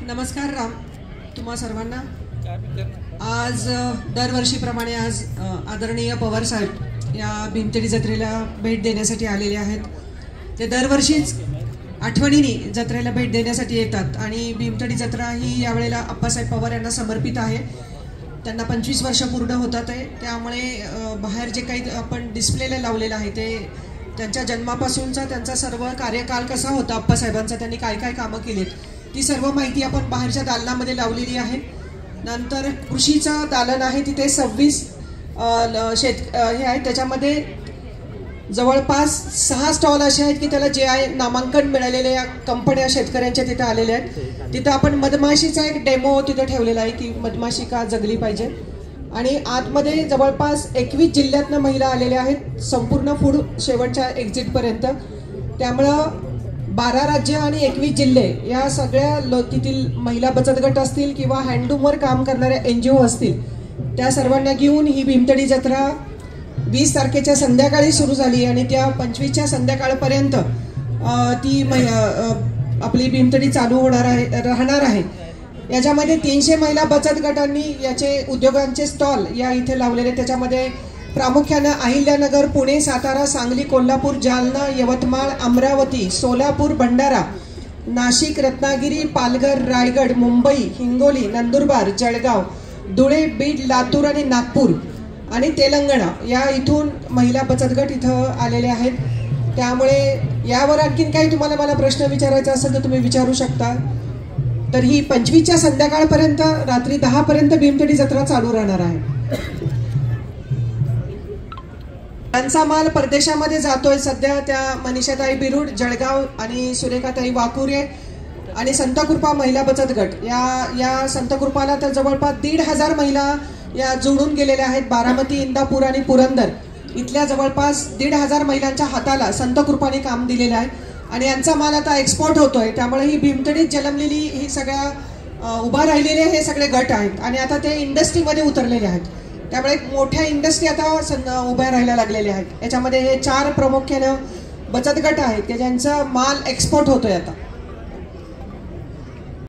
नमस्कार राम तुम्हा सर्वांना। आज दरवर्षीप्रमाणे आज आदरणीय पवार साहेब या भीमथडी जत्रेला भेट देण्यासाठी आलेले आहेत। ते दरवर्षीच आठवणीने जत्रेला भेट देण्यासाठी येतात आणि भीमथडी जत्रा ही यावेळेला अप्पासाहेब पवार यांना समर्पित आहे। त्यांना 25 वर्ष पूर्ण होतात आहे, त्यामुळे बाहेर जे काही आपण डिस्प्लेला लावलेलं आहे ते त्यांच्या जन्मापासूनचा त्यांचा सर्व कार्यकाल कसा होता, अप्पासाहेबांचा त्यांनी काय काय कामं केलीत ती सर्व माहिती आपण बाहेरच्या दालनामध्ये लावलेली आहे। नंतर कृषीचं दालन आहे, तिथे 26 हे आहेत, त्याच्यामध्ये जवळपास 6 स्टॉल असे आहेत की त्याला GI नामांकन मिळालेल्या कंपन्या शेतकऱ्यांच्या तिथे आलेल्या आहेत। तिथे आपण मधमाशीचा एक डेमो तिथे ठेवलेला आहे की मधमाशी का जगली पाहिजे, आणि आतमध्ये जवळपास 21 जिल्ह्यातनं महिला आलेल्या आहेत संपूर्ण फूड शेवटच्या एक्झिटपर्यंत। त्यामुळं 12 राज्य आणि 21 जिल्हे या सगळ्या तिथील महिला बचत गट असतील किंवा हँडलूमवर काम करणाऱ्या NGO असतील त्या सर्वांना घेऊन ही भीमथडी जत्रा 20 तारखेच्या संध्याकाळी सुरू झाली आणि त्या 25च्या संध्याकाळपर्यंत ती आपली भीमथडी चालू राहणार आहे। याच्यामध्ये 300 महिला बचत गटांनी याचे उद्योगांचे स्टॉल या इथे लावलेले, त्याच्यामध्ये प्रामुख्याने अहिल्यानगर, पुणे, सातारा, सांगली, कोल्हापूर, जालना, यवतमाळ, अमरावती, सोलापूर, भंडारा, नाशिक, रत्नागिरी, पालघर, रायगड, मुंबई, हिंगोली, नंदुरबार, जळगाव, धुळे, बीड, लातूर आणि नागपूर आणि तेलंगणा या इथून महिला बचत गट इथं आलेले आहेत। त्यामुळे यावर आणखीन काही तुम्हाला मला प्रश्न विचारायचा असेल तर तुम्ही विचारू शकता। तर ही 25च्या संध्याकाळपर्यंत रात्री 10 पर्यंत भीमथडी जत्रा चालू राहणार आहे। त्यांचा माल परदेशामध्ये जातोय सध्या, त्या मनीषाताई बिरुड जळगाव आणि सुरेखाताई वाकुरे आणि संतकृपा महिला बचत गट या संतकृपाला तर जवळपास 1,500 महिला या जोडून गेलेल्या आहेत। बारामती, इंदापूर आणि पुरंदर इथल्या जवळपास 1,500 महिलांच्या हाताला संतकृपाने काम दिलेलं आहे आणि यांचा माल आता एक्सपोर्ट होतोय। त्यामुळे ही भीमथडीत जन्मलेली ही सगळ्या उभा राहिलेले हे सगळे गट आहेत आणि आता ते इंडस्ट्रीमध्ये उतरलेले आहेत। त्यामुळे मोठ्या इंडस्ट्री आता उभ्या राहायला लागलेल्या आहेत। याच्यामध्ये हे 4 प्रामुख्याने बचत गट आहेत की ज्यांचा माल एक्सपोर्ट होतोय आता।